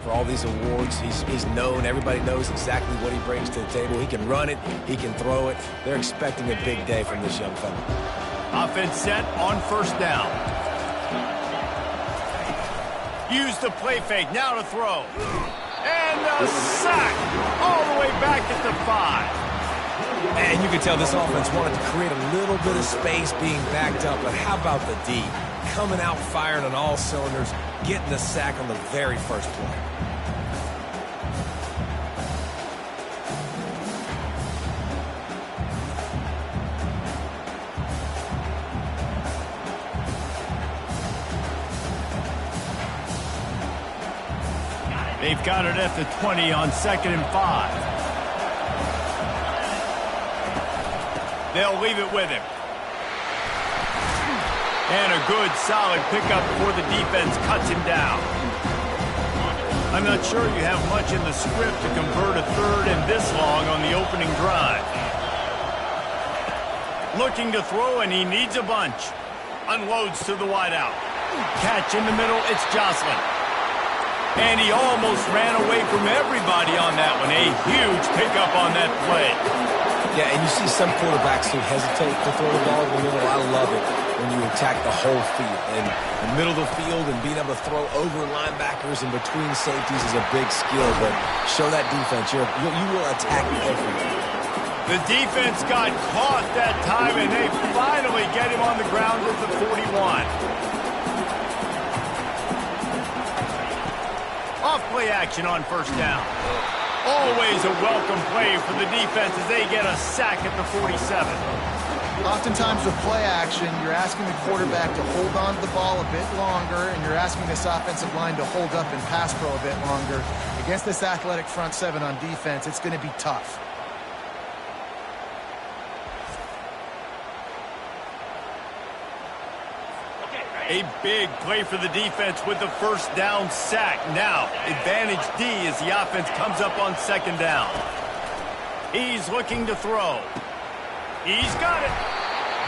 For all these awards, he's known. Everybody knows exactly what he brings to the table. He can run it. He can throw it. They're expecting a big day from this young fella. Offense set on first down. Use the play fake. Now to throw. And a sack all the way back at the 5. And you can tell this offense wanted to create a little bit of space being backed up. But how about the D? Coming out firing on all cylinders, getting the sack on the very first play. They've got it at the 20 on 2nd and 5. They'll leave it with him. And a good, solid pickup before the defense cuts him down. I'm not sure you have much in the script to convert a third and this long on the opening drive. Looking to throw, and he needs a bunch. Unloads to the wideout. Catch in the middle, it's Jocelyn. And he almost ran away from everybody on that one. A huge pickup on that play. Yeah, and you see some quarterbacks who hesitate to throw the ball in the middle. I love it when you attack the whole field. And the middle of the field and being able to throw over linebackers and between safeties is a big skill. But show that defense. You will attack everything. The defense got caught that time, and they finally get him on the ground at the 41. Off-play action on first down. Always a welcome play for the defense as they get a sack at the 47. Oftentimes with play action, you're asking the quarterback to hold on to the ball a bit longer, and you're asking this offensive line to hold up and pass pro a bit longer. Against this athletic front seven on defense, it's going to be tough. A big play for the defense with the first down sack. Now, advantage D as the offense comes up on 2nd down. He's looking to throw. He's got it.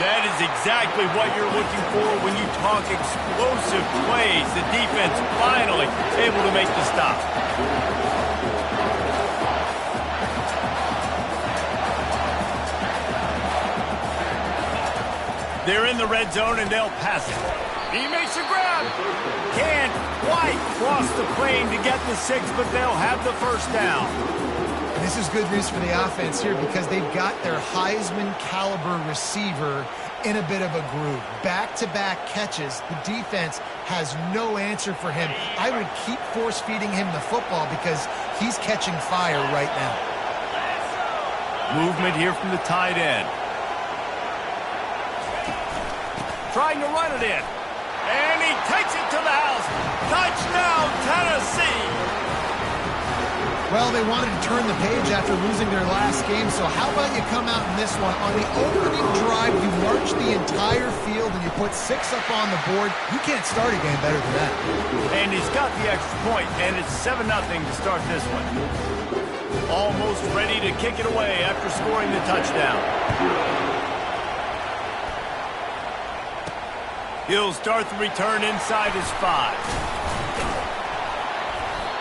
That is exactly what you're looking for when you talk explosive plays. The defense finally able to make the stop. They're in the red zone and they'll pass it. He makes a grab. Can't quite cross the plane to get the 6, but they'll have the first down. This is good news for the offense here because they've got their Heisman caliber receiver in a bit of a groove. Back-to-back catches. The defense has no answer for him. I would keep force-feeding him the football because he's catching fire right now. Movement here from the tight end. Trying to run it in. And he takes it to the house. Touchdown, Tennessee. Well, they wanted to turn the page after losing their last game, so how about you come out in this one? On the opening drive, you march the entire field and you put 6 up on the board. You can't start a game better than that. And he's got the extra point, and it's 7-0 to start this one. Almost ready to kick it away after scoring the touchdown. He'll start the return inside his 5.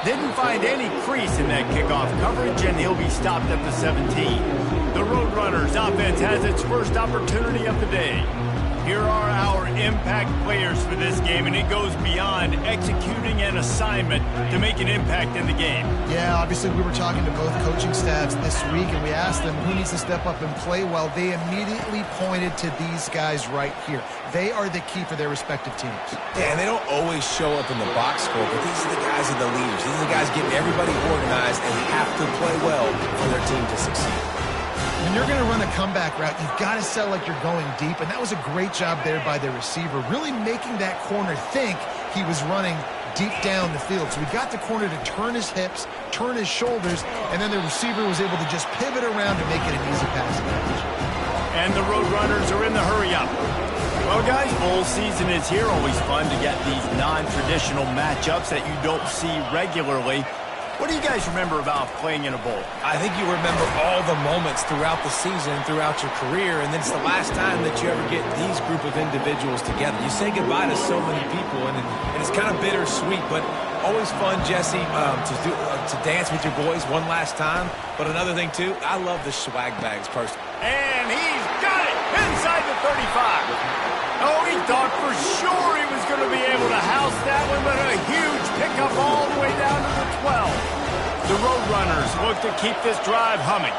Didn't find any crease in that kickoff coverage, and he'll be stopped at the 17. The Roadrunners offense has its first opportunity of the day. Here are our impact players for this game, and it goes beyond executing an assignment to make an impact in the game. Yeah, obviously we were talking to both coaching staffs this week, and we asked them who needs to step up and play well. They immediately pointed to these guys right here. They are the key for their respective teams. Yeah, and they don't always show up in the box score, but these are the guys that are the leaders. These are the guys getting everybody organized and have to play well for their team to succeed. When you're going to run a comeback route, you've got to sell like you're going deep, and that was a great job there by the receiver, really making that corner think he was running deep down the field. So we got the corner to turn his hips, turn his shoulders, and then the receiver was able to just pivot around to make it an easy passing catch. And the Roadrunners are in the hurry-up. Well, guys, bowl season is here. Always fun to get these non-traditional matchups that you don't see regularly. What do you guys remember about playing in a bowl? I think you remember all the moments throughout the season, throughout your career, and then it's the last time that you ever get these group of individuals together. You say goodbye to so many people, and it's kind of bittersweet, but always fun, Jesse, to dance with your boys one last time. But another thing, too, I love the swag bags personally. And he's got it inside the 35. Oh, he thought for sure he was going to be able to house that one, but a huge pickup all the way down to the 12. The Roadrunners look to keep this drive humming.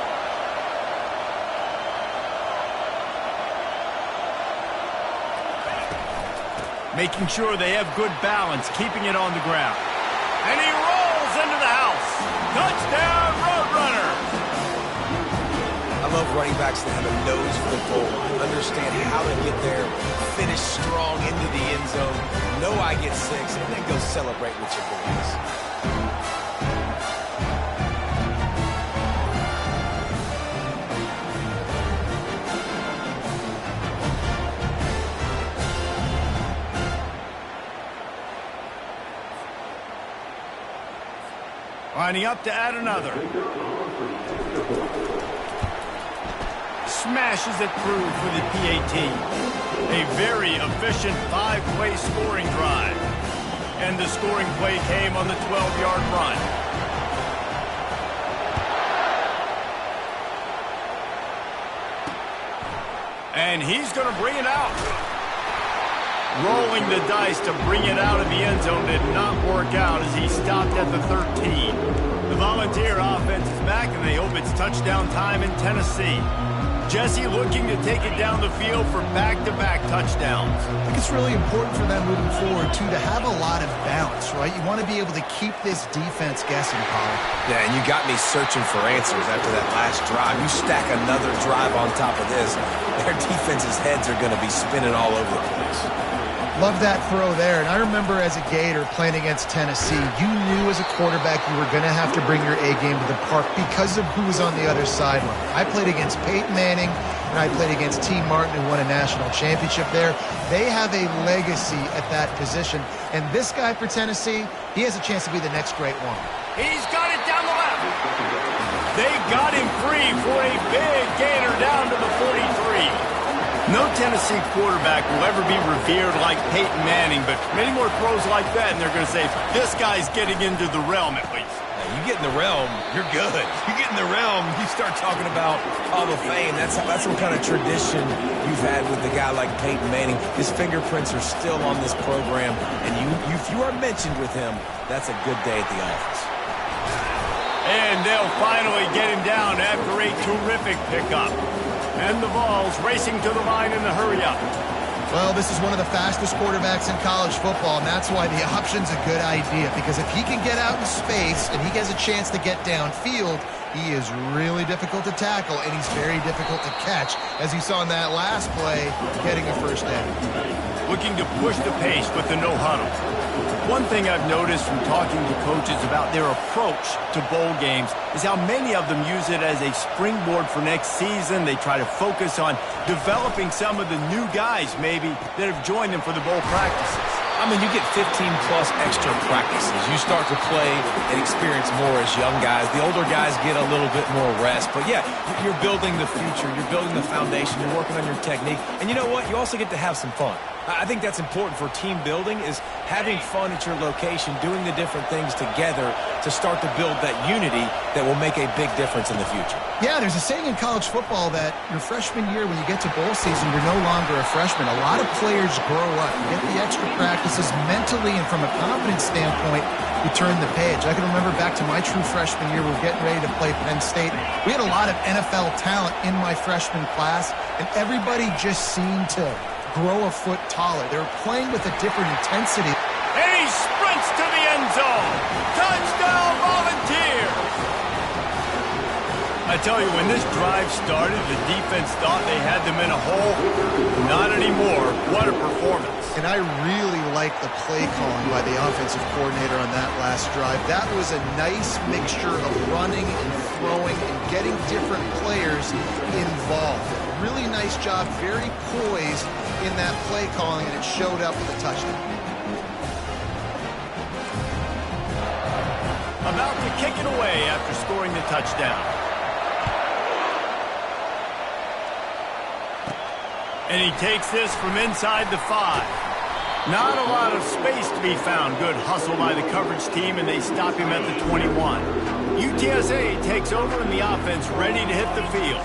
Making sure they have good balance, keeping it on the ground. And he rolls into the house. Touchdown, Roadrunner! I love running backs that have a nose for the goal line, understand how to get there, finish strong into the end zone, know I get 6, and then go celebrate with your boys. Lining up to add another. Smashes it through for the PAT. A very efficient 5-play scoring drive. And the scoring play came on the 12-yard run. And he's going to bring it out. Rolling the dice to bring it out of the end zone did not work out as he stopped at the 13. The Volunteer offense is back, and they hope it's touchdown time in Tennessee. Jesse looking to take it down the field for back-to-back touchdowns. I think it's really important for them moving forward, too, to have a lot of balance, right? You want to be able to keep this defense guessing, Paul. Yeah, and you got me searching for answers after that last drive. You stack another drive on top of this, their defense's heads are going to be spinning all over the place. Love that throw there. And I remember as a Gator playing against Tennessee, you knew as a quarterback you were going to have to bring your A game to the park because of who was on the other sideline. I played against Peyton Manning, and I played against T. Martin, who won a national championship there. They have a legacy at that position. And this guy for Tennessee, he has a chance to be the next great one. He's got it down the left. They got him free for a big gainer down to the 43. No Tennessee quarterback will ever be revered like Peyton Manning, but many more throws like that, and they're going to say, this guy's getting into the realm at least. Now, you get in the realm, you're good. You get in the realm, you start talking about Hall of Fame. That's some kind of tradition you've had with a guy like Peyton Manning. His fingerprints are still on this program, and if you are mentioned with him, that's a good day at the office. And they'll finally get him down after a terrific pickup. And the ball's racing to the line in the hurry-up. Well, this is one of the fastest quarterbacks in college football, and that's why the option's a good idea. Because if he can get out in space and he has a chance to get downfield, he is really difficult to tackle, and he's very difficult to catch, as you saw in that last play, getting a first down. Looking to push the pace with the no-huddle. One thing I've noticed from talking to coaches about their approach to bowl games is how many of them use it as a springboard for next season. They try to focus on developing some of the new guys, maybe, that have joined them for the bowl practices. I mean, you get 15-plus extra practices. You start to play and experience more as young guys. The older guys get a little bit more rest. But, yeah, you're building the future. You're building the foundation. You're working on your technique. And you know what? You also get to have some fun. I think that's important for team building, is having fun at your location, doing the different things together to start to build that unity that will make a big difference in the future. Yeah, there's a saying in college football that your freshman year, when you get to bowl season, you're no longer a freshman. A lot of players grow up. You get the extra practices mentally, and from a confidence standpoint, you turn the page. I can remember back to my true freshman year, we were getting ready to play Penn State. We had a lot of NFL talent in my freshman class, and everybody just seemed to grow a foot taller. They were playing with a different intensity. And he sprints to the end zone. Touchdown, Volunteers! I tell you, when this drive started, the defense thought they had them in a hole. Not anymore. What a performance. And I really like the play calling by the offensive coordinator on that last drive. That was a nice mixture of running and throwing and getting different players involved. Really nice job, very poised in that play calling, and it showed up with a touchdown. About to kick it away after scoring the touchdown. And he takes this from inside the 5. Not a lot of space to be found. Good hustle by the coverage team, and they stop him at the 21. UTSA takes over in the offense, ready to hit the field.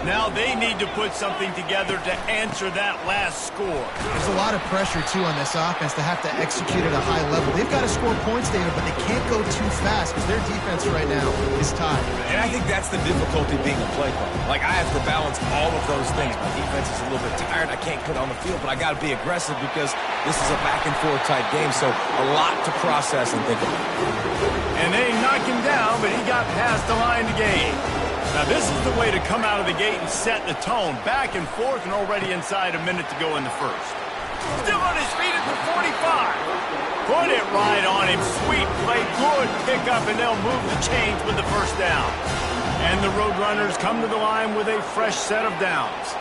Now they need to put something together to answer that last score. There's a lot of pressure, too, on this offense to have to execute at a high level. They've got to score points, David, but they can't go too fast because their defense right now is tied. And I think that's the difficulty being a play caller. Like, I have to balance all of those things. My defense is a little bit tired. I can't put on the field, but I got to be aggressive because this is a back-and-forth type game, so a lot to process and think about. And they knock him down, but he got past the line to gain. Now, this is the way to come out of the gate and set the tone. Back and forth and already inside a minute to go in the first. Still on his feet at the 45. Put it right on him. Sweet play. Good pickup, and they'll move the chains with the first down. And the Roadrunners come to the line with a fresh set of downs.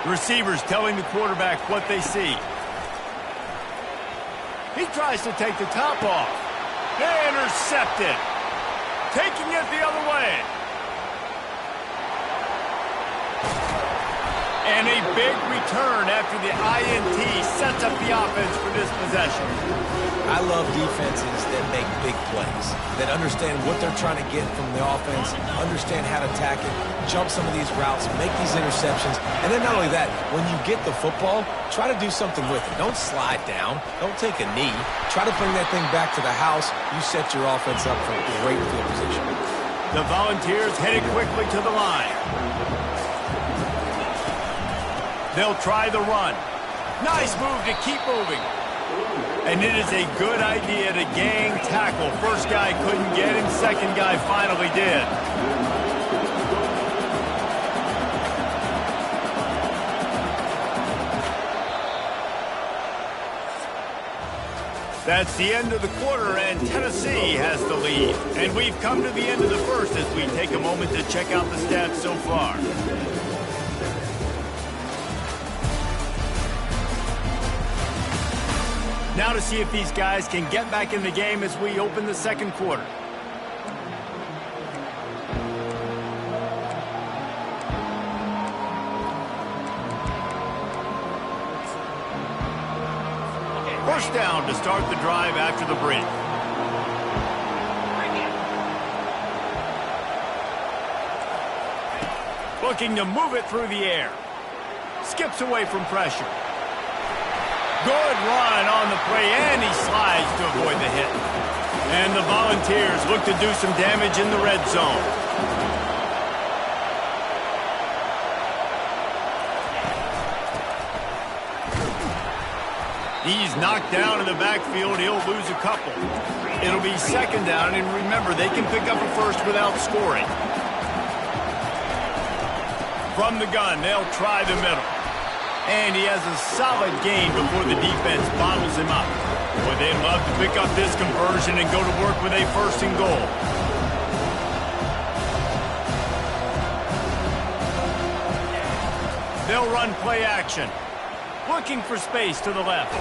Receivers telling the quarterback what they see. He tries to take the top off. Intercepted. Taking it the other way. And a big return after the INT sets up the offense for this possession. I love defenses that make big plays, that understand what they're trying to get from the offense, understand how to attack it, jump some of these routes, make these interceptions. And then not only that, when you get the football, try to do something with it. Don't slide down. Don't take a knee. Try to bring that thing back to the house. You set your offense up for a great field position. The Volunteers headed quickly to the line. They'll try the run. Nice move to keep moving. And it is a good idea to gang tackle. First guy couldn't get him. Second guy finally did. That's the end of the quarter, and Tennessee has the lead. And we've come to the end of the first as we take a moment to check out the stats so far. Now to see if these guys can get back in the game as we open the second quarter. First down to start the drive after the break. Looking to move it through the air. Skips away from pressure. Good run on the play, and he slides to avoid the hit. And the Volunteers look to do some damage in the red zone. He's knocked down in the backfield. He'll lose a couple. It'll be second down, and remember, they can pick up a first without scoring. From the gun, they'll try the middle. And he has a solid gain before the defense bottles him up. Boy, they'd love to pick up this conversion and go to work with a first and goal. They'll run play action. Looking for space to the left.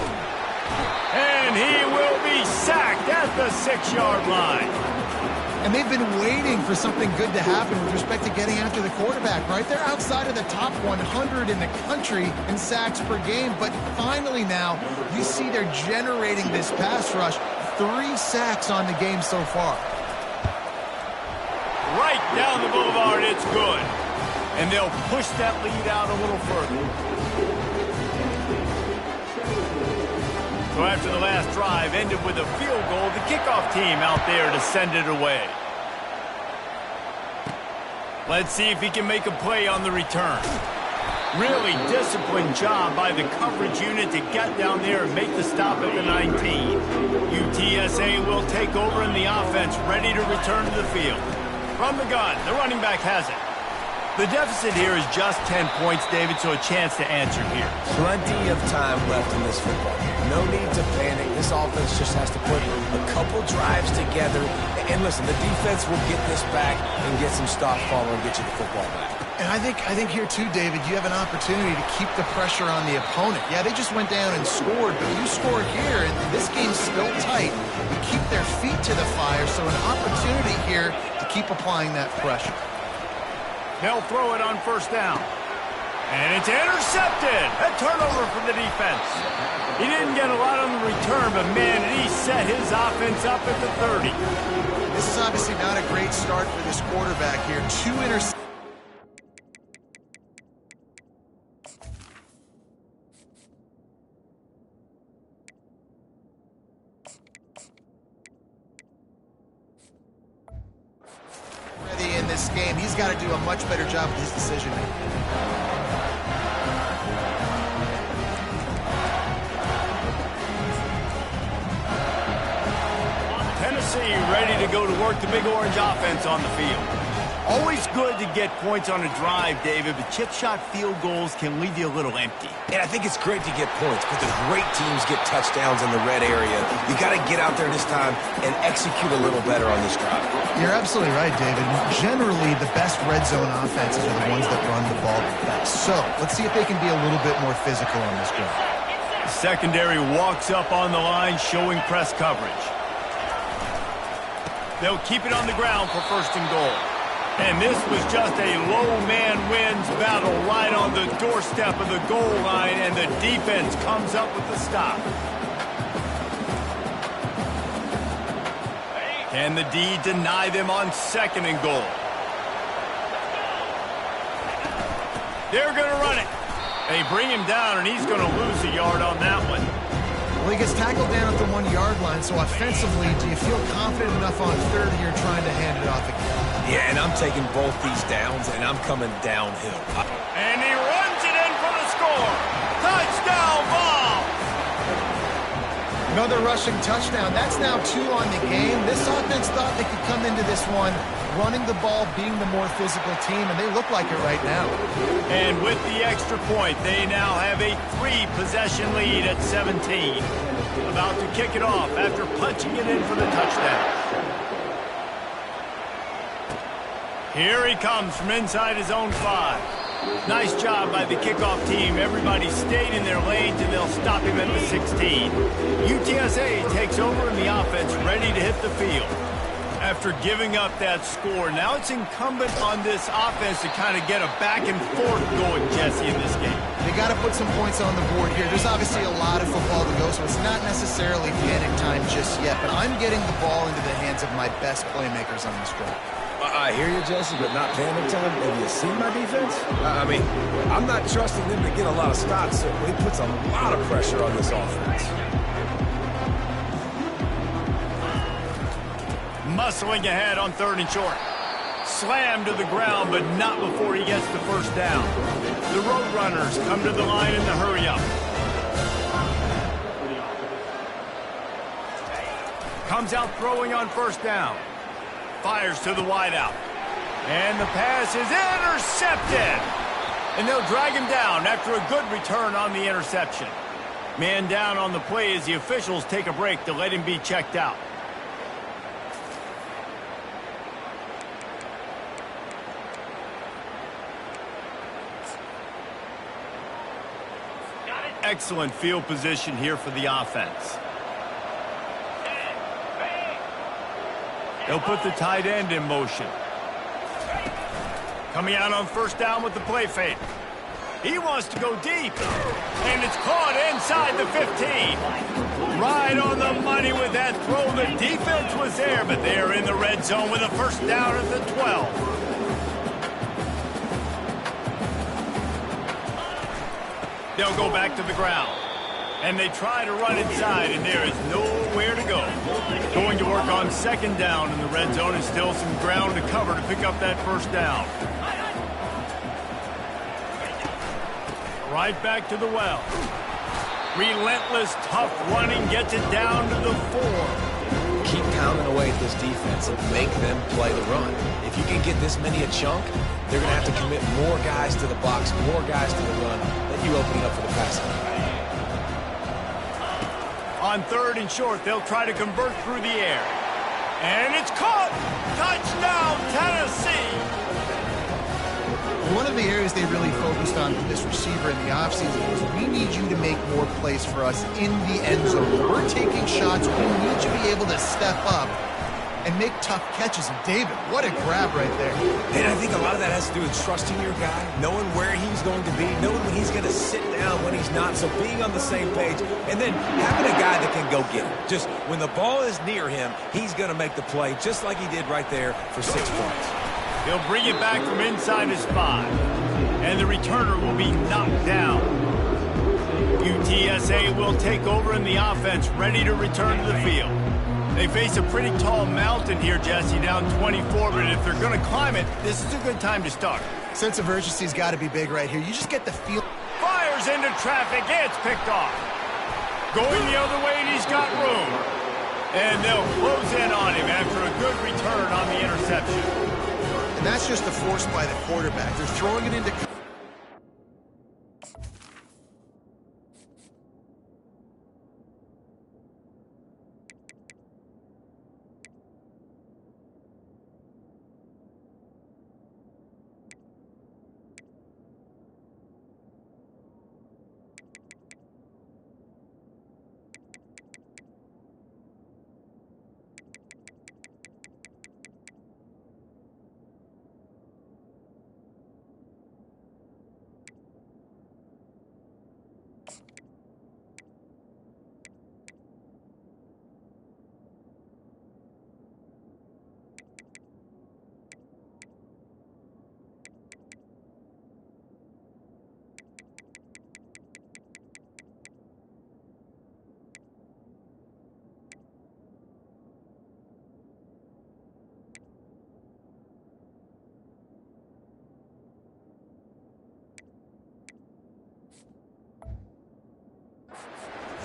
And he will be sacked at the 6-yard line. And they've been waiting for something good to happen with respect to getting after the quarterback, right? They're outside of the top 100 in the country in sacks per game, but finally now you see they're generating this pass rush. 3 sacks on the game so far. Right down the boulevard, it's good. And they'll push that lead out a little further. So after the last drive ended with a field goal, the kickoff team out there to send it away. Let's see if he can make a play on the return. Really disciplined job by the coverage unit to get down there and make the stop at the 19. UTSA will take over in the offense, ready to return to the field. From the gun, the running back has it. The deficit here is just 10 points, David, so a chance to answer here. Plenty of time left in this football game. No need to panic. This offense just has to put a couple drives together. And listen, the defense will get this back and get some stop follow and get you the football back. And I think here too, David, you have an opportunity to keep the pressure on the opponent. Yeah, they just went down and scored, but you score here, and this game's still tight. You keep their feet to the fire, so an opportunity here to keep applying that pressure. They'll throw it on first down. And it's intercepted. A turnover for the defense. He didn't get a lot on the return, but man, he set his offense up at the 30. This is obviously not a great start for this quarterback here. 2 interceptions. In this game, he's got to do a much better job with his decision making. Tennessee ready to go to work the Big Orange offense on the field. Always good to get points on a drive, David, but chip shot field goals can leave you a little empty. And I think it's great to get points, but the great teams get touchdowns in the red area. You got to get out there this time and execute a little better on this drive. You're absolutely right, David. Generally, the best red zone offenses are the ones that run the ball the best. So let's see if they can be a little bit more physical on this drive. The secondary walks up on the line, showing press coverage. They'll keep it on the ground for first and goal. And this was just a low man wins battle right on the doorstep of the goal line, and the defense comes up with the stop. Can the D deny them on second and goal? They're going to run it. They bring him down, and he's going to lose a yard on that one. Well, he gets tackled down at the 1-yard line, so offensively, do you feel confident enough on third here trying to hand it off again? Yeah, and I'm taking both these downs, and I'm coming downhill. And he runs it in for the score. Touchdown ball. Another rushing touchdown. That's now 2 on the game. This offense thought they could come into this one running the ball, being the more physical team, and they look like it right now. And with the extra point, they now have a 3-possession lead at 17. About to kick it off after punching it in for the touchdown. Here he comes from inside his own 5. Nice job by the kickoff team. Everybody stayed in their lanes, and they'll stop him at the 16. UTSA takes over in the offense, ready to hit the field. After giving up that score, now it's incumbent on this offense to kind of get a back and forth going, Jesse, in this game. They got to put some points on the board here. There's obviously a lot of football to go, so it's not necessarily panic time just yet, but I'm getting the ball into the hands of my best playmakers on this drive. I hear you, Jesse, but not panic time. Have you seen my defense? I mean, I'm not trusting them to get a lot of stops, so he puts a lot of pressure on this offense. Muscling ahead on third and short. Slammed to the ground, but not before he gets the first down. The Roadrunners come to the line in the hurry-up. Comes out throwing on first down. Fires to the wideout. And the pass is intercepted. And they'll drag him down after a good return on the interception. Man down on the play as the officials take a break to let him be checked out. Excellent field position here for the offense. They'll put the tight end in motion. Coming out on first down with the play fake. He wants to go deep. And it's caught inside the 15. Right on the money with that throw. The defense was there, but they're in the red zone with a first down at the 12. They'll go back to the ground. And they try to run inside, and there is nowhere to go. Going to work on second down in the red zone, and still some ground to cover to pick up that first down. Right back to the well. Relentless, tough running gets it down to the 4. Keep pounding away at this defense and make them play the run. If you can get this many a chunk, they're going to have to commit more guys to the box, more guys to the run, then you open it up for the passing. On third and short, they'll try to convert through the air. And it's caught! Touchdown, Tennessee! one of the areas they really focused on for this receiver in the offseason was we need you to make more plays for us in the end zone. When we're taking shots, we need you to be able to step up and make tough catches. And David, what a grab right there. And I think a lot of that has to do with trusting your guy, knowing where he's going to be, knowing when he's going to sit down, when he's not, so being on the same page, and then having a guy that can go get it. Just when the ball is near him, he's going to make the play, just like he did right there for 6 points. He'll bring it back from inside his 5, and the returner will be knocked down. UTSA will take over in the offense, ready to return to the field. They face a pretty tall mountain here, Jesse, down 24, but if they're going to climb it, this is a good time to start. Sense of urgency's got to be big right here. You just get the feel. Fires into traffic, it's picked off. Going the other way, and he's got room. And they'll close in on him after a good return on the interception. And that's just the force by the quarterback. They're throwing it into...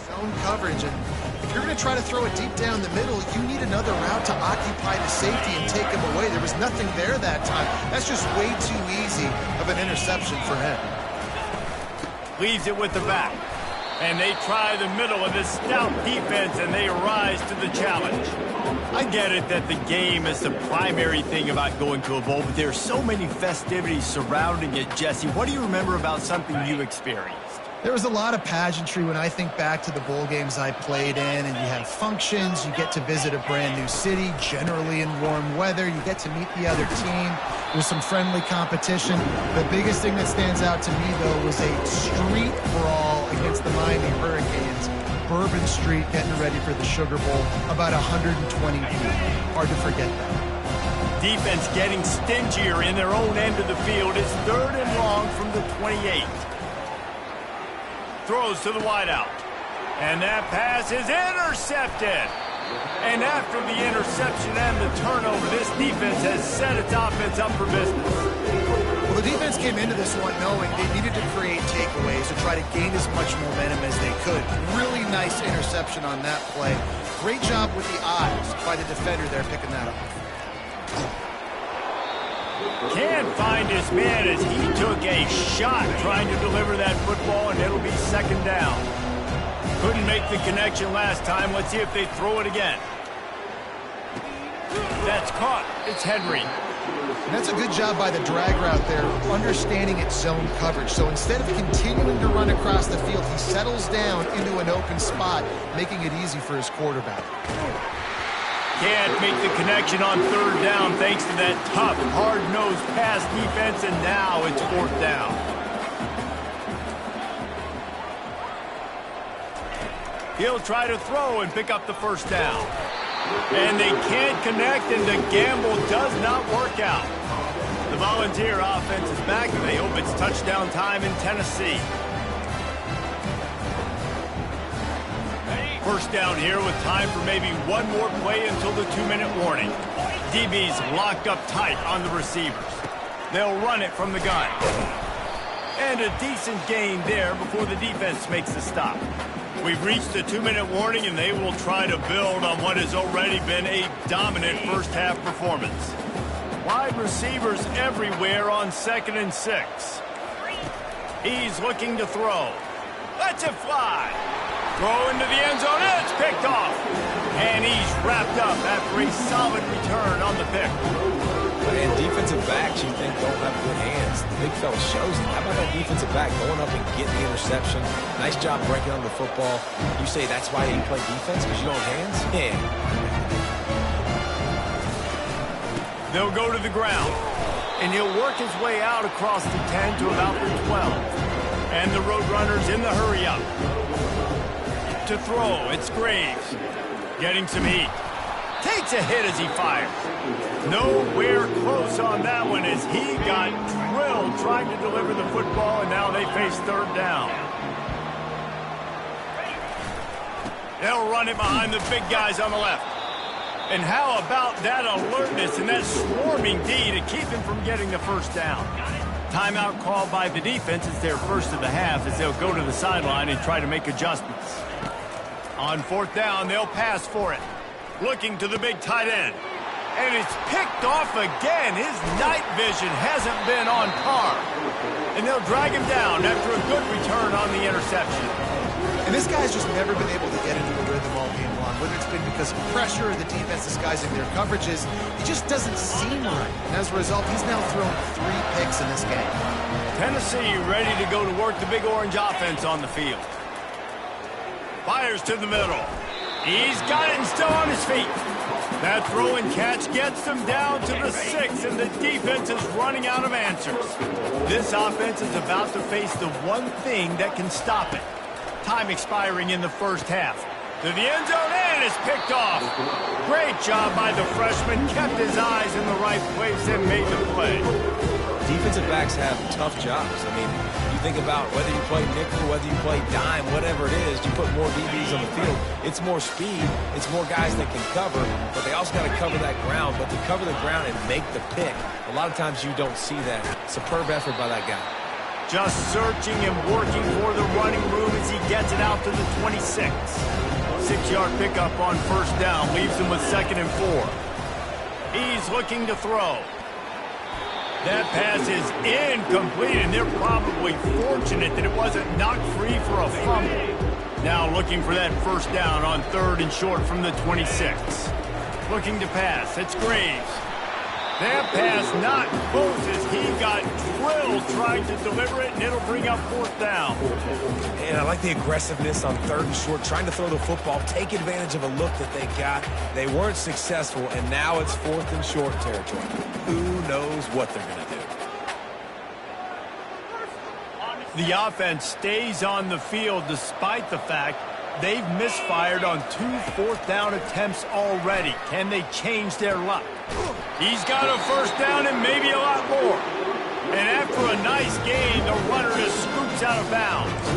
Zone coverage, and if you're going to try to throw it deep down the middle, you need another route to occupy the safety and take him away. There was nothing there that time. That's just way too easy of an interception for him. Leaves it with the back, and they try the middle of this stout defense, and they rise to the challenge. I get it that the game is the primary thing about going to a bowl, but there's so many festivities surrounding it. Jesse, what do you remember about something you experienced? There was a lot of pageantry when I think back to the bowl games I played in, and you have functions, you get to visit a brand new city, generally in warm weather, you get to meet the other team, there's some friendly competition. The biggest thing that stands out to me, though, was a street brawl against the Miami Hurricanes. Bourbon Street getting ready for the Sugar Bowl, about 120 feet. Hard to forget that. Defense getting stingier in their own end of the field. It's 3rd and long from the 28. Throws to the wideout. And that pass is intercepted. And after the interception and the turnover, this defense has set its offense up for business. Well, the defense came into this one knowing they needed to create takeaways to try to gain as much momentum as they could. Really nice interception on that play. Great job with the eyes by the defender there picking that up. Can't find his man as he took a shot trying to deliver that football, and it'll be 2nd down. Couldn't make the connection last time. Let's see if they throw it again. That's caught. It's Henry. And that's a good job by the drag route there, understanding its zone coverage. So instead of continuing to run across the field, he settles down into an open spot, making it easy for his quarterback. Can't make the connection on 3rd down thanks to that tough, hard-nosed pass defense, and now it's 4th down. He'll try to throw and pick up the 1st down. And they can't connect, and the gamble does not work out. The Volunteer offense is back, and they hope it's touchdown time in Tennessee. 1st down here with time for maybe one more play until the 2-minute warning. DB's locked up tight on the receivers. They'll run it from the gun. And a decent gain there before the defense makes the stop. We've reached the 2-minute warning, and they will try to build on what has already been a dominant first-half performance. Wide receivers everywhere on 2nd and 6. He's looking to throw. Lets it fly. Throw into the end zone. It's picked off. And he's wrapped up after a solid return on the pick. And defensive backs you think don't have good hands. The big fella shows it. How about that defensive back going up and getting the interception? Nice job breaking on the football. You say that's why you play defense, because you don't have hands? Yeah. They'll go to the ground, and he'll work his way out across the 10 to about the 12. And the Roadrunners in the hurry-up. To throw, it's Graves. Getting some heat. Takes a hit as he fires. Nowhere close on that one as he got drilled trying to deliver the football, and now they face third down. They'll run it behind the big guys on the left. And how about that alertness and that swarming D to keep him from getting the first down? Timeout called by the defense. It's their first of the half as they'll go to the sideline and try to make adjustments. On fourth down, they'll pass for it. Looking to the big tight end. And it's picked off again. His night vision hasn't been on par. And they'll drag him down after a good return on the interception. And this guy's just never been able to get into a rhythm all game long. Whether it's been because of pressure or the defense disguising their coverages, he just doesn't seem right. And as a result, he's now thrown 3 picks in this game. Tennessee ready to go to work the Big Orange offense on the field. Fires to the middle. He's got it and still on his feet. That throw and catch gets them down to the 6, and the defense is running out of answers. This offense is about to face the one thing that can stop it. Time expiring in the first half. To the end zone, and it's picked off. Great job by the freshman. Kept his eyes in the right place and made the play. Defensive backs have tough jobs. I mean, you think about whether you play nickel, whether you play dime, whatever it is, you put more DBs on the field. It's more speed. It's more guys that can cover, but they also got to cover that ground. But to cover the ground and make the pick, a lot of times you don't see that. Superb effort by that guy. Just searching and working for the running room as he gets it out to the 26. 6-yard pickup on first down leaves him with 2nd and 4. He's looking to throw. That pass is incomplete, and they're probably fortunate that it wasn't knocked free for a fumble. Now looking for that first down on 3rd and short from the 26. Looking to pass. It's Graves. That pass not close as he got drilled trying to deliver it, and it'll bring up 4th down. And I like the aggressiveness on 3rd and short, trying to throw the football, take advantage of a look that they got. They weren't successful, and now it's 4th and short territory. Who knows what they're going to do? The offense stays on the field despite the fact they've misfired on 2 4th down attempts already. Can they change their luck? He's got a first down and maybe a lot more. And after a nice gain, the runner just scoops out of bounds.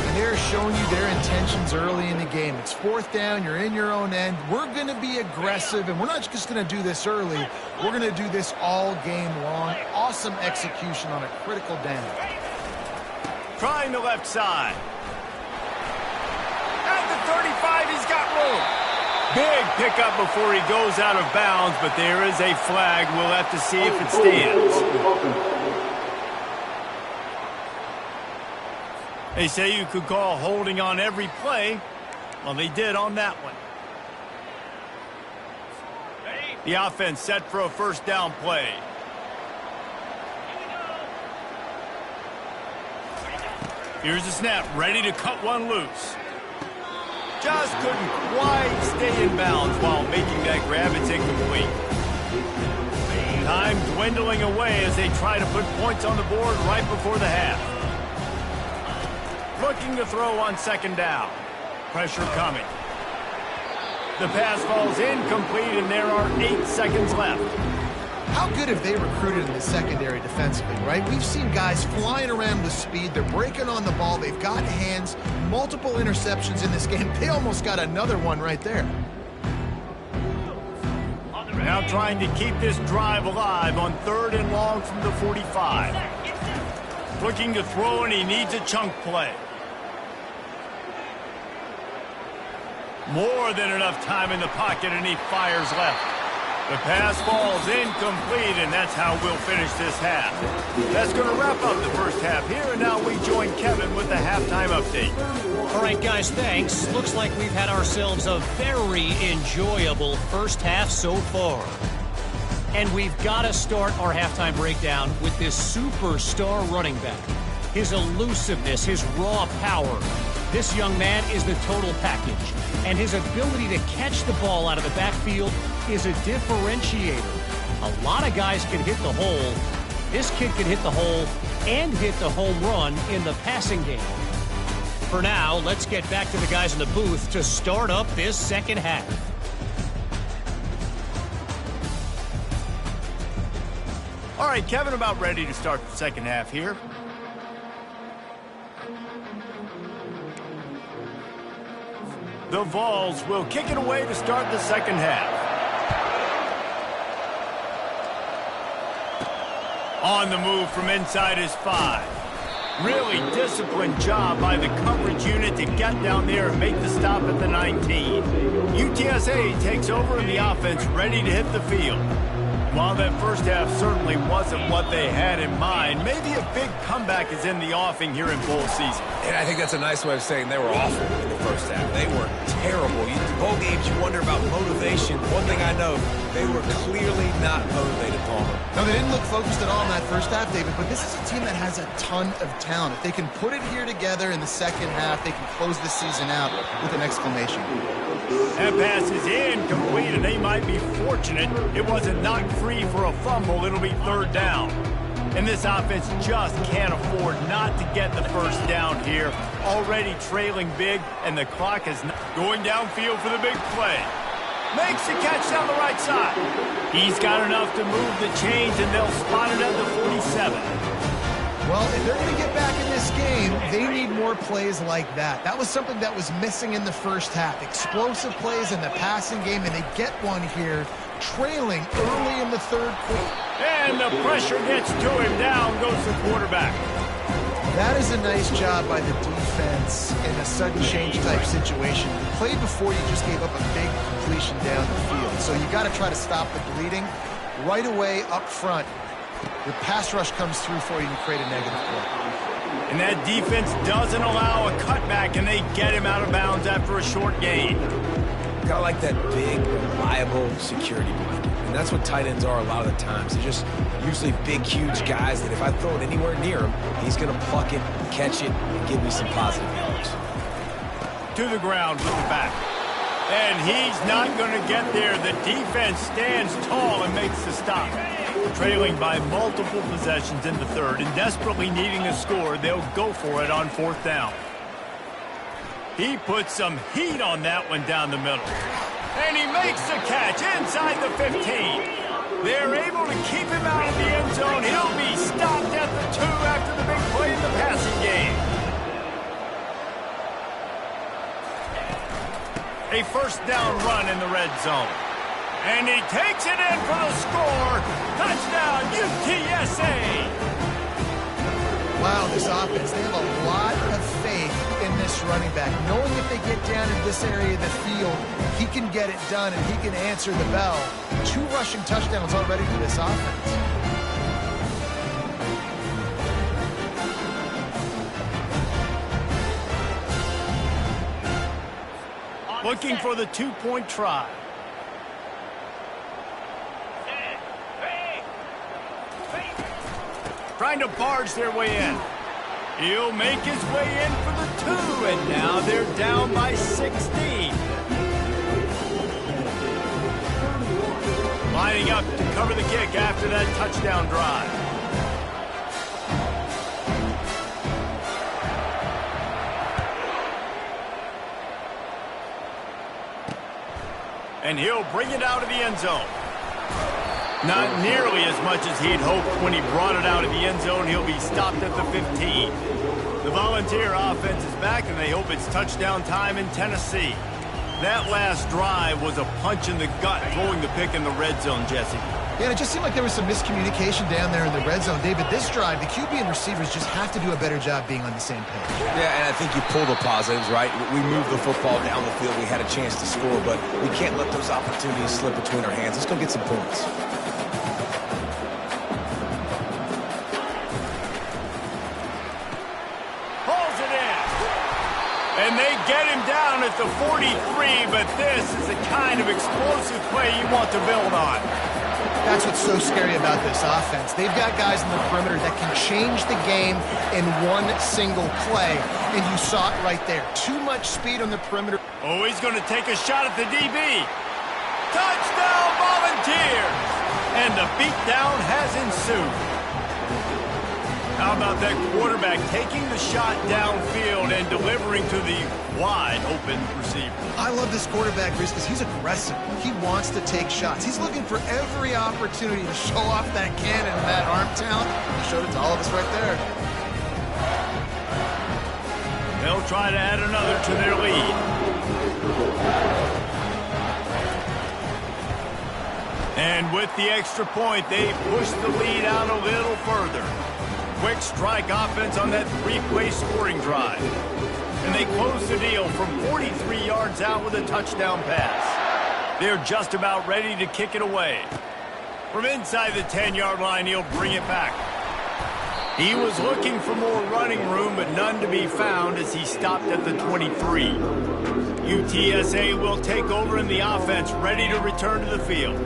And they're showing you their intentions early in the game. It's 4th down, you're in your own end. We're going to be aggressive, and we're not just going to do this early. We're going to do this all game long. Awesome execution on a critical down. Trying the left side. At the 35, he's got room. Big pickup before he goes out of bounds, but there is a flag. We'll have to see if it stands. They say you could call holding on every play. Well, they did on that one. The offense set for a first down play. Here's the snap, ready to cut one loose. Just couldn't quite stay in bounds while making that grab. It's incomplete. Time dwindling away as they try to put points on the board right before the half. Looking to throw on 2nd down. Pressure coming. The pass falls incomplete, and there are 8 seconds left. How good have they recruited in the secondary defensively, right? We've seen guys flying around with speed. They're breaking on the ball. They've got hands. Multiple interceptions in this game. They almost got another one right there. Now trying to keep this drive alive on 3rd and long from the 45. Looking to throw, and he needs a chunk play. More than enough time in the pocket, and he fires left. The pass falls incomplete, and that's how we'll finish this half. That's going to wrap up the first half here, and now we join Kevin with the halftime update. All right, guys, thanks. Looks like we've had ourselves a very enjoyable first half so far. And we've got to start our halftime breakdown with this superstar running back. His elusiveness, his raw power. This young man is the total package. And his ability to catch the ball out of the backfield is a differentiator. A lot of guys can hit the hole. This kid can hit the hole and hit the home run in the passing game. For now, let's get back to the guys in the booth to start up this second half. All right, Kevin, about ready to start the second half here. The Vols will kick it away to start the second half. On the move from inside his 5. Really disciplined job by the coverage unit to get down there and make the stop at the 19. UTSA takes over in the offense, ready to hit the field. While that first half certainly wasn't what they had in mind, maybe a big comeback is in the offing here in bowl season. And I think that's a nice way of saying they were awful in the first half. They were terrible. Bowl games, you wonder about motivation. One thing I know, they were clearly not motivated, Palmer. No, they didn't look focused at all in that first half, David, but this is a team that has a ton of talent. If they can put it here together in the second half, they can close the season out with an exclamation. That pass is incomplete, and they might be fortunate it wasn't knocked free for a fumble. It'll be third down. And this offense just can't afford not to get the first down here. Already trailing big, and the clock is going downfield for the big play. Makes the catch down the right side. He's got enough to move the chains, and they'll spot it at the 47. Well, if they're going to get back in this game, they need more plays like that. That was something that was missing in the first half. Explosive plays in the passing game, and they get one here, trailing early in the third quarter. And the pressure gets to him. Down goes the quarterback. That is a nice job by the defense in a sudden change type situation. You played before, you just gave up a big completion down the field. So you got to try to stop the bleeding right away up front. Your pass rush comes through for you and create a negative play. And that defense doesn't allow a cutback, and they get him out of bounds after a short gain. Kind of like that big, reliable security blanket. And that's what tight ends are a lot of the times. They're just usually big, huge guys that if I throw it anywhere near him, he's going to pluck it, catch it, and give me some positive yards. To the ground with the back. And he's not going to get there. The defense stands tall and makes the stop. Trailing by multiple possessions in the third and desperately needing a score, they'll go for it on fourth down. He puts some heat on that one down the middle. And he makes the catch inside the 15. They're able to keep him out of the end zone. He'll be stopped at the 2 after the big play in the passing game. A first down run in the red zone. And he takes it in for the score. Touchdown, UTSA. Wow, this offense, they have a lot of faith in this running back. Knowing if they get down in this area of the field, he can get it done and he can answer the bell. 2 rushing touchdowns already for this offense. Looking for the 2-point try. Trying to barge their way in. He'll make his way in for the 2, and now they're down by 16. Lining up to cover the kick after that touchdown drive. And he'll bring it out of the end zone. Not nearly as much as he'd hoped when he brought it out of the end zone. He'll be stopped at the 15. The Volunteer offense is back, and they hope it's touchdown time in Tennessee. That last drive was a punch in the gut, throwing the pick in the red zone, Jesse. Yeah, and it just seemed like there was some miscommunication down there in the red zone. David, this drive, the QB and receivers just have to do a better job being on the same page. Yeah, and I think you pull the positives, right? We moved the football down the field. We had a chance to score, but we can't let those opportunities slip between our hands. Let's go get some points. And they get him down at the 43, but this is the kind of explosive play you want to build on. That's what's so scary about this offense. They've got guys in the perimeter that can change the game in one single play, and you saw it right there. Too much speed on the perimeter. Oh, he's going to take a shot at the DB. Touchdown, Volunteers! And the beatdown has ensued. How about that quarterback taking the shot downfield and delivering to the wide-open receiver? I love this quarterback, Reese, because he's aggressive. He wants to take shots. He's looking for every opportunity to show off that cannon and that arm talent. He showed it to all of us right there. They'll try to add another to their lead. And with the extra point, they push the lead out a little further. Quick strike offense on that three-play scoring drive. And they close the deal from 43 yards out with a touchdown pass. They're just about ready to kick it away. From inside the 10-yard line, he'll bring it back. He was looking for more running room, but none to be found as he stopped at the 23. UTSA will take over in the offense, ready to return to the field.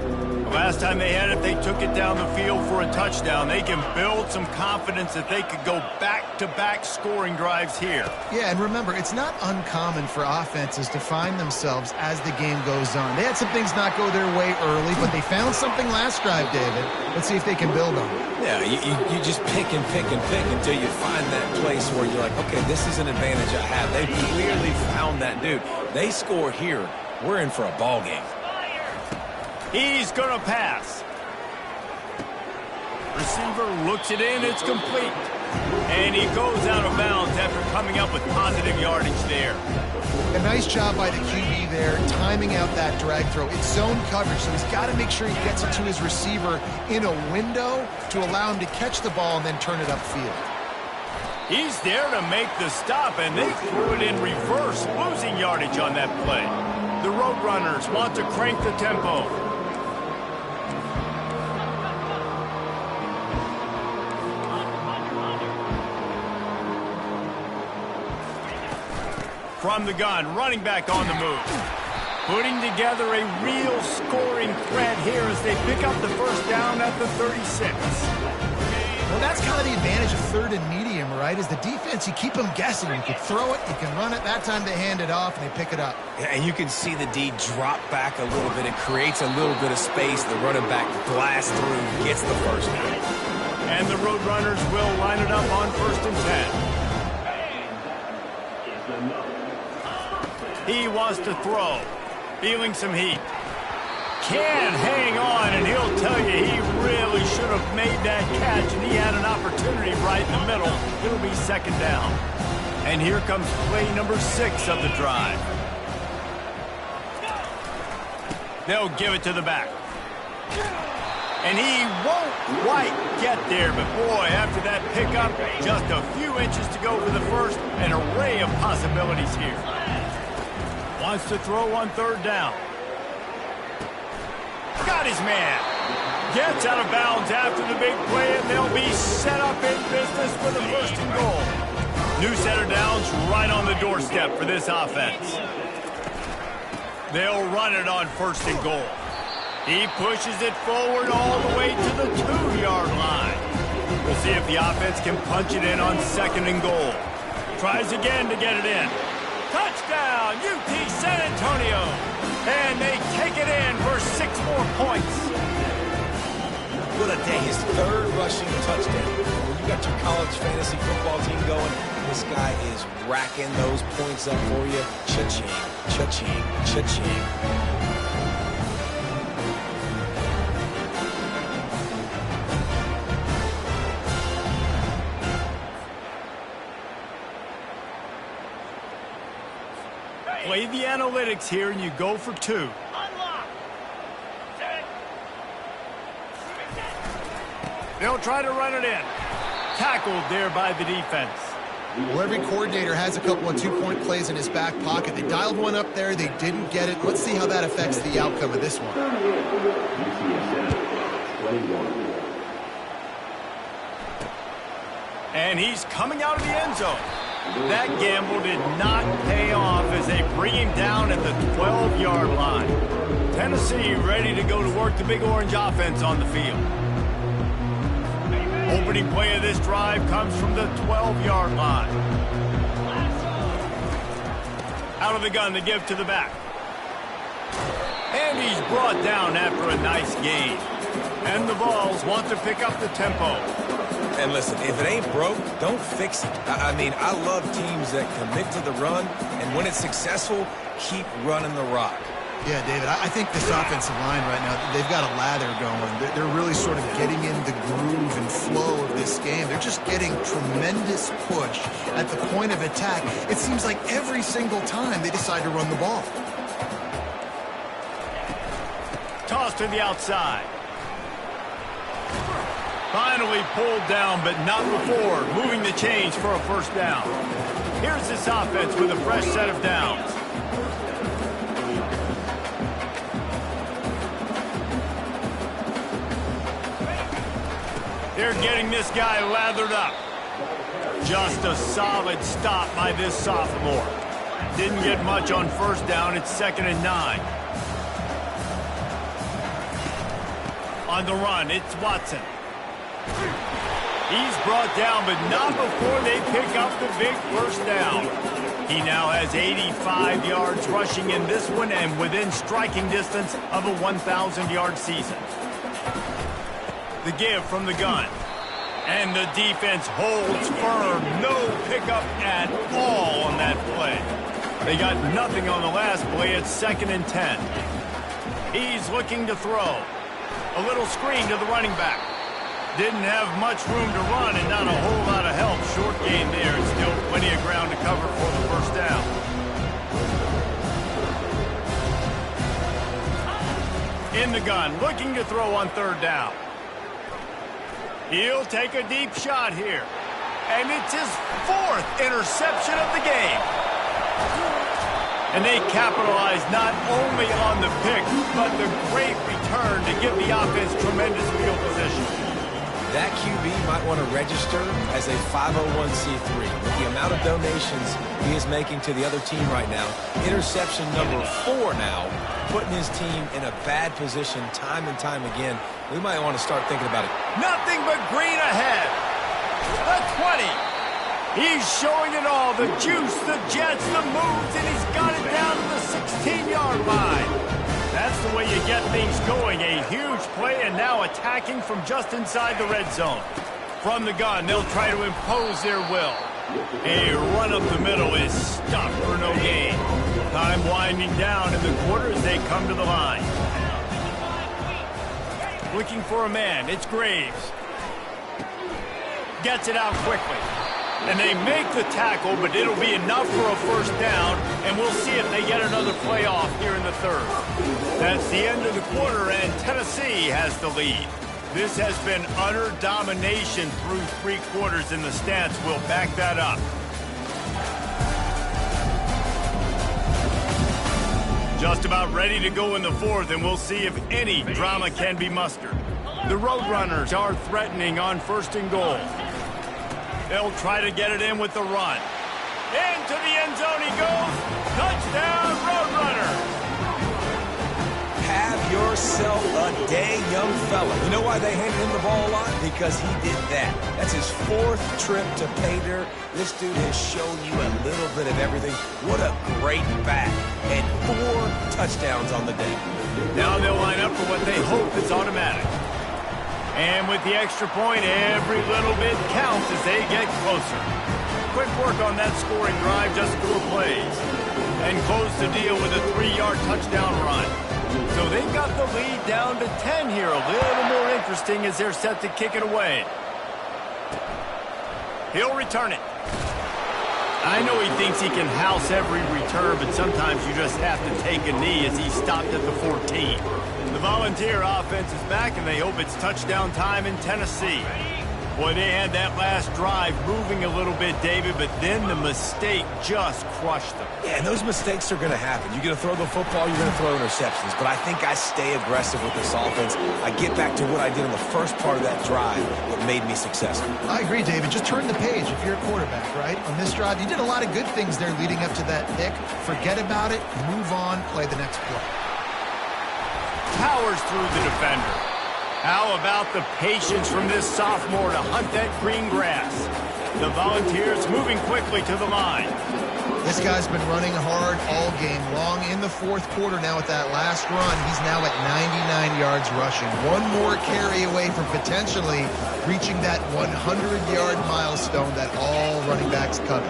Last time they had it, they took it down the field for a touchdown. They can build some confidence that they could go back-to-back scoring drives here. Yeah, and remember, it's not uncommon for offenses to find themselves as the game goes on. They had some things not go their way early, but they found something last drive, David. Let's see if they can build on it. Yeah, you just pick and pick and pick until you find that place where you're like, okay, this is an advantage I have. They clearly found that dude. They score here. We're in for a ball game. He's going to pass. Receiver looks it in. It's complete. And he goes out of bounds after coming up with positive yardage there. A nice job by the QB there, timing out that drag throw. It's zone coverage, so he's got to make sure he gets it to his receiver in a window to allow him to catch the ball and then turn it upfield. He's there to make the stop, and they threw it in reverse, losing yardage on that play. The Roadrunners want to crank the tempo. From the gun, running back on the move. Putting together a real scoring threat here as they pick up the first down at the 36. Well, that's kind of the advantage of third and medium, right? Is the defense, you keep them guessing. You can throw it, you can run it. That time they hand it off and they pick it up. Yeah, and you can see the D drop back a little bit. It creates a little bit of space. The running back blasts through, gets the first down. And the Roadrunners will line it up on 1st and 10. He wants to throw. Feeling some heat. Can hang on, and he'll tell you he really should have made that catch, and he had an opportunity right in the middle. It'll be 2nd down. And here comes play number 6 of the drive. They'll give it to the back. And he won't quite get there, but boy, after that pickup, just a few inches to go for the first, an array of possibilities here. Wants to throw on 3rd down. Got his man. Gets out of bounds after the big play, and they'll be set up in business for the 1st and goal. New set of downs right on the doorstep for this offense. They'll run it on 1st and goal. He pushes it forward all the way to the 2-yard line. We'll see if the offense can punch it in on 2nd and goal. Tries again to get it in. Touchdown, UT San Antonio. And they take it in for 6 more points. What a day. His 3rd rushing touchdown. When you got your college fantasy football team going, this guy is racking those points up for you. Cha-ching, cha-ching, cha-ching. Play the analytics here, and you go for 2. They'll try to run it in. Tackled there by the defense. Well, every coordinator has a couple of 2-point plays in his back pocket. They dialed one up there. They didn't get it. Let's see how that affects the outcome of this one. And he's coming out of the end zone. That gamble did not pay off as they bring him down at the 12-yard line. Tennessee ready to go to work the Big Orange offense on the field. Opening play of this drive comes from the 12-yard line. Out of the gun, the give to the back. And he's brought down after a nice gain. And the Vols want to pick up the tempo. And listen, if it ain't broke, don't fix it. I mean, I love teams that commit to the run, and when it's successful, keep running the rock. Yeah, David, I think this offensive line right now, they've got a lather going. They're really sort of getting in the groove and flow of this game. They're just getting tremendous push at the point of attack. It seems like every single time they decide to run the ball. Toss to the outside. Finally pulled down, but not before. Moving the chains for a first down. Here's this offense with a fresh set of downs. They're getting this guy lathered up. Just a solid stop by this sophomore. Didn't get much on first down. It's 2nd and 9. On the run, it's Watson. He's brought down, but not before they pick up the big first down. He now has 85 yards rushing in this one and within striking distance of a 1,000-yard season. The give from the gun. And the defense holds firm. No pickup at all on that play. They got nothing on the last play. It's 2nd and 10. He's looking to throw. A little screen to the running back. Didn't have much room to run and not a whole lot of help. Short gain there and still plenty of ground to cover for the first down. In the gun, looking to throw on 3rd down. He'll take a deep shot here. And it's his 4th interception of the game. And they capitalize not only on the pick, but the great return to give the offense tremendous field position. That QB might want to register as a 501c3. With the amount of donations he is making to the other team right now, interception number 4 now, putting his team in a bad position time and time again. We might want to start thinking about it. Nothing but green ahead. The 20. He's showing it all. The juice, the jets, the moves, and he's got it down to the 16-yard line. That's the way you get things going. A huge play, and now attacking from just inside the red zone. From the gun, they'll try to impose their will. A run up the middle is stopped for no gain. Time winding down in the quarter as they come to the line. Looking for a man. It's Graves. Gets it out quickly. And they make the tackle, but it'll be enough for a first down, and we'll see if they get another play off here in the 3rd. That's the end of the quarter, and Tennessee has the lead. This has been utter domination through 3 quarters, and the stats will back that up. Just about ready to go in the 4th, and we'll see if any drama can be mustered. The Roadrunners are threatening on 1st and goal. They'll try to get it in with the run. Into the end zone he goes. Touchdown, Roadrunner. Have yourself a day, young fella. You know why they handed him the ball a lot? Because he did that. That's his 4th trip to pay dirt. This dude has shown you a little bit of everything. What a great back. And 4 touchdowns on the day. Now they'll line up for what they hope is automatic. And with the extra point, every little bit counts as they get closer. Quick work on that scoring drive, just 4 plays. And close the deal with a 3-yard touchdown run. So they've got the lead down to 10 here. A little more interesting as they're set to kick it away. He'll return it. I know he thinks he can house every return, but sometimes you just have to take a knee as he stopped at the 14. The Volunteer offense is back, and they hope it's touchdown time in Tennessee. Boy, they had that last drive moving a little bit, David, but then the mistake just crushed them. Yeah, and those mistakes are going to happen. You're going to throw the football, you're going to throw interceptions. But I think I stay aggressive with this offense. I get back to what I did in the first part of that drive that made me successful. I agree, David. Just turn the page if you're a quarterback, right? On this drive, you did a lot of good things there leading up to that pick. Forget about it, move on, play the next play. powers through the defender. How about the patience from this sophomore to hunt that green grass? The Volunteers moving quickly to the line. This guy's been running hard all game long. In the fourth quarter now with that last run, he's now at 99 yards rushing. One more carry away from potentially reaching that 100-yard milestone that all running backs covet.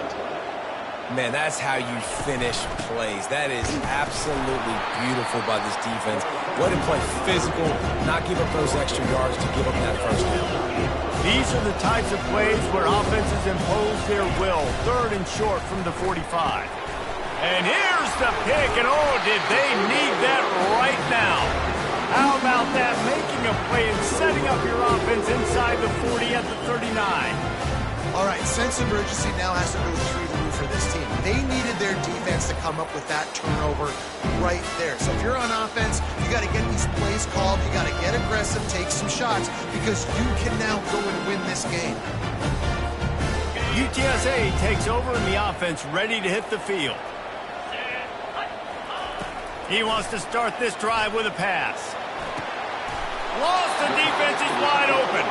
Man, that's how you finish plays. That is absolutely beautiful by this defense. Way to play physical, not give up those extra yards to give up that first down. These are the types of plays where offenses impose their will. Third and short from the 45. And here's the pick, and oh, did they need that right now. How about that, making a play and setting up your offense inside the 40 at the 39. All right, sense of urgency now has to go through the roof for this team. They needed their defense to come up with that turnover right there. So if you're on offense, you got to get these plays called. You got to get aggressive, take some shots, because you can now go and win this game. UTSA takes over in the offense, ready to hit the field. He wants to start this drive with a pass. Lost, the defense is wide open.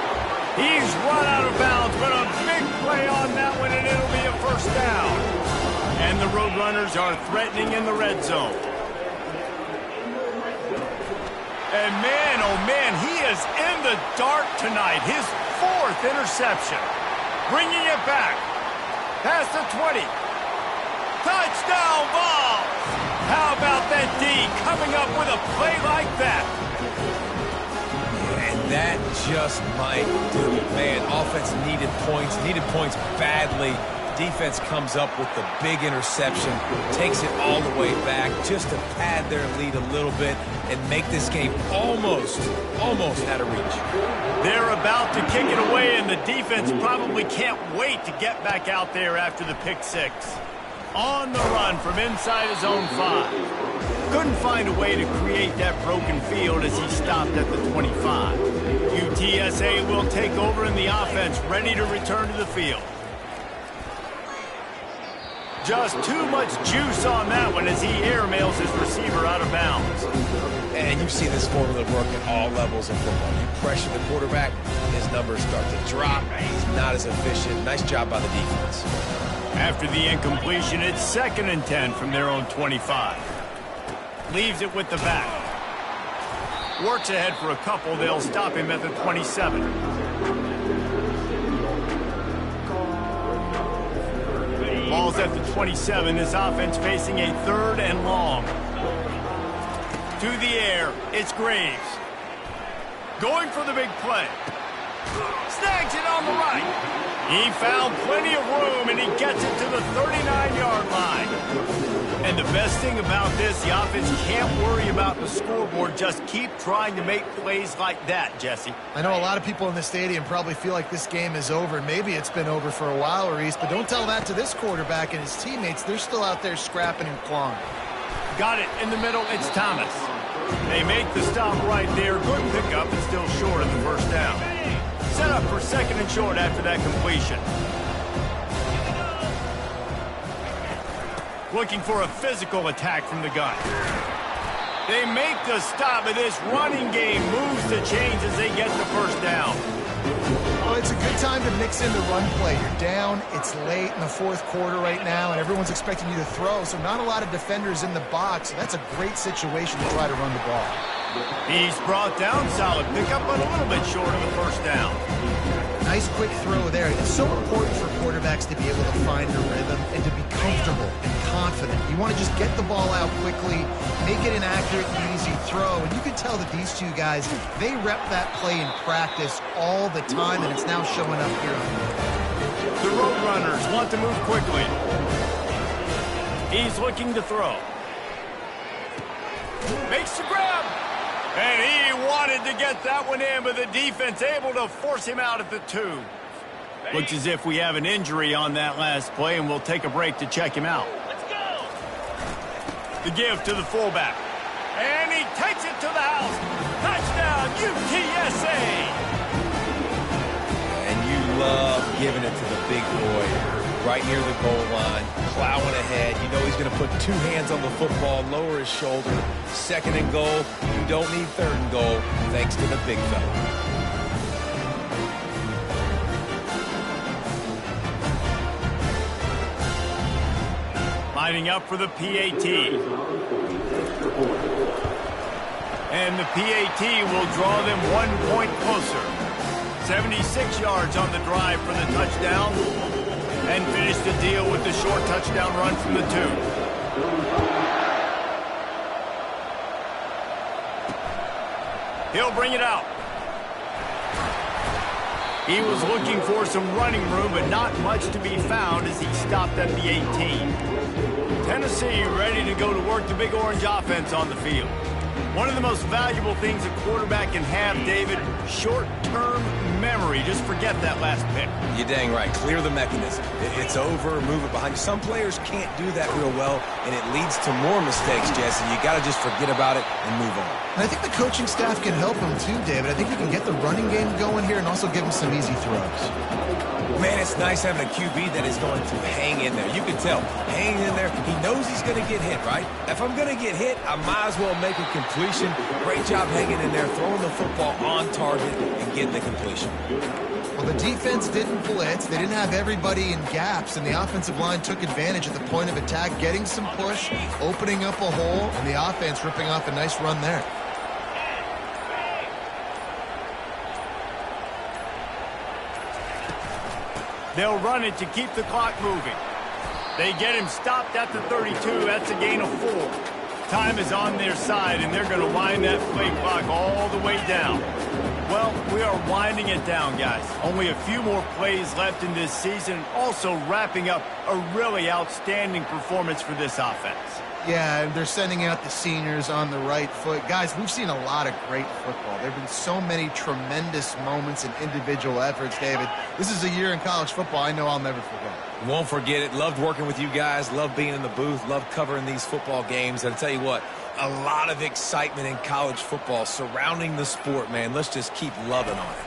He's run out of bounds, but a big play on that one, and it'll be a first down. And the Roadrunners are threatening in the red zone. And man, oh man, he is in the dark tonight. His fourth interception. Bringing it back. Past the 20. Touchdown ball. How about that D coming up with a play like that? And that just might do it. Man, offense needed points badly. Defense comes up with the big interception, takes it all the way back just to pad their lead a little bit and make this game almost out of reach. They're about to kick it away, and the defense probably can't wait to get back out there after the pick six. On the run from inside his own 5. Couldn't find a way to create that broken field as he stopped at the 25. UTSA will take over in the offense, ready to return to the field. Just too much juice on that one as he airmails his receiver out of bounds. And you've seen this formula work at all levels of football. You pressure the quarterback, his numbers start to drop. He's not as efficient. Nice job by the defense. After the incompletion, it's 2nd and 10 from their own 25. Leaves it with the back. Works ahead for a couple. They'll stop him at the 27. Ball's at the 27. This offense facing a 3rd and long. To the air, it's Graves. Going for the big play. Snags it on the right. He found plenty of room, and he gets it to the 39-yard line. And the best thing about this, the offense can't worry about the scoreboard. Just keep trying to make plays like that, Jesse. I know a lot of people in the stadium probably feel like this game is over. Maybe it's been over for a while, Reese, but don't tell that to this quarterback and his teammates. They're still out there scrapping and clawing. Got it in the middle. It's Thomas. They make the stop right there. Good pickup, and still short of the first down. Set up for 2nd and short after that completion. Looking for a physical attack from the gun. They make the stop, but this running game moves the chains as they get the first down. Well, it's a good time to mix in the run play. You're down, it's late in the fourth quarter right now, and everyone's expecting you to throw, so not a lot of defenders in the box. So that's a great situation to try to run the ball. He's brought down, solid pickup, but a little bit short of the first down. Nice quick throw there. It's so important for quarterbacks to be able to find a rhythm and to be comfortable and confident. You want to just get the ball out quickly, make it an accurate and easy throw. And you can tell that these two guys, they rep that play in practice all the time, and it's now showing up here on the field. The Roadrunners want to move quickly. He's looking to throw. Makes the grab. And he wanted to get that one in, but the defense able to force him out at the 2. Looks as if we have an injury on that last play, and we'll take a break to check him out. Let's go! The give to the fullback. And he takes it to the house. Touchdown, UTSA! And you love giving it to the big boy. right near the goal line, plowing ahead. You know he's going to put two hands on the football, lower his shoulder. Second and goal, you don't need third and goal, thanks to the big fella. Lining up for the PAT. And the PAT will draw them 1 point closer. 76 yards on the drive for the touchdown. And finish the deal with the short touchdown run from the 2. He'll bring it out. He was looking for some running room, but not much to be found as he stopped at the 18. Tennessee ready to go to work the Big Orange offense on the field. One of the most valuable things a quarterback can have, David, short-term memory. Just forget that last pick. You're dang right. Clear the mechanism. It's over, move it behind you. Some players can't do that real well, and it leads to more mistakes, Jesse. You got to just forget about it and move on. And I think the coaching staff can help him too, David. I think he can get the running game going here and also give him some easy throws. Man, it's nice having a QB that is going to hang in there. You can tell, hanging in there. He knows he's going to get hit, right? If I'm going to get hit, I might as well make a completion. Great job hanging in there, throwing the football on target and getting the completion. Well, the defense didn't blitz. They didn't have everybody in gaps, and the offensive line took advantage at the point of attack, getting some push, opening up a hole, and the offense ripping off a nice run there. They'll run it to keep the clock moving. They get him stopped at the 32. That's a gain of 4. Time is on their side, and they're going to wind that play clock all the way down. Well, we are winding it down, guys. Only a few more plays left in this season. Also wrapping up a really outstanding performance for this offense. Yeah, and they're sending out the seniors on the right foot. Guys, we've seen a lot of great football. There have been so many tremendous moments and individual efforts, David. This is a year in college football I know I'll never forget. Won't forget it. Loved working with you guys. Loved being in the booth. Loved covering these football games. And I'll tell you what, a lot of excitement in college football surrounding the sport, man. Let's just keep loving on it.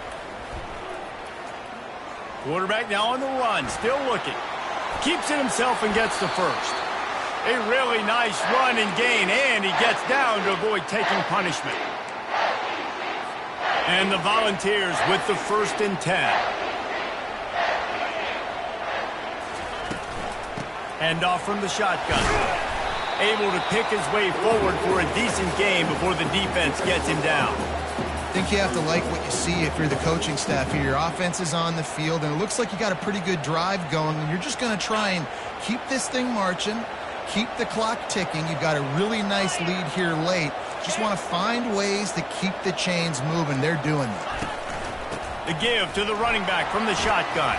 Quarterback now on the run, still looking. Keeps it himself and gets the first. A really nice run and gain, and he gets down to avoid taking punishment. And the Volunteers with the 1st and 10. Hand off from the shotgun. Able to pick his way forward for a decent game before the defense gets him down. I think you have to like what you see if you're the coaching staff here. Your offense is on the field, and it looks like you got a pretty good drive going, and you're just going to try and keep this thing marching. Keep the clock ticking. You've got a really nice lead here late. Just want to find ways to keep the chains moving. They're doing it. The give to the running back from the shotgun.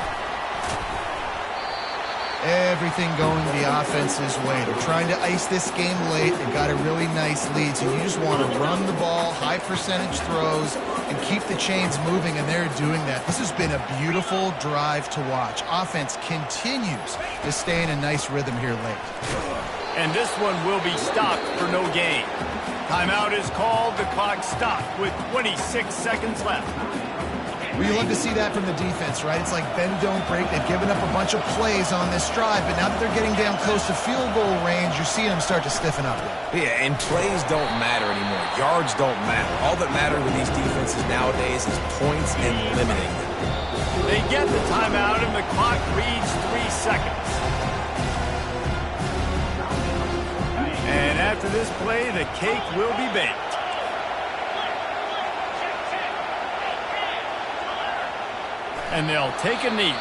Everything going the offense's way. They're trying to ice this game late. They've got a really nice lead, so you just want to run the ball, high percentage throws, and keep the chains moving, and they're doing that. This has been a beautiful drive to watch. Offense continues to stay in a nice rhythm here late. And this one will be stopped for no gain. Timeout is called. The clock stopped with 26 seconds left. Well, you love to see that from the defense, right? It's like bend, don't break. They've given up a bunch of plays on this drive, but now that they're getting down close to field goal range, you're seeing them start to stiffen up. Yeah, and plays don't matter anymore. Yards don't matter. All that matters with these defenses nowadays is points and limiting them. They get the timeout, and the clock reads 3 seconds. And after this play, the cake will be baked. And they'll take a knee.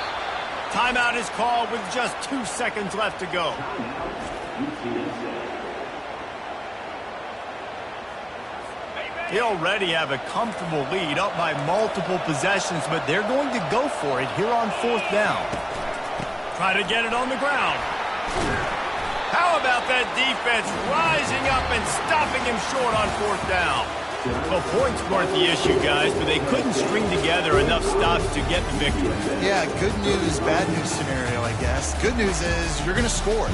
Timeout is called with just 2 seconds left to go. They already have a comfortable lead, up by multiple possessions, but they're going to go for it here on 4th down. Try to get it on the ground. How about that defense rising up and stopping him short on 4th down? Well, points weren't the issue, guys, but they couldn't string together enough stops to get the victory. Yeah, good news, bad news scenario, I guess. Good news is you're going to score.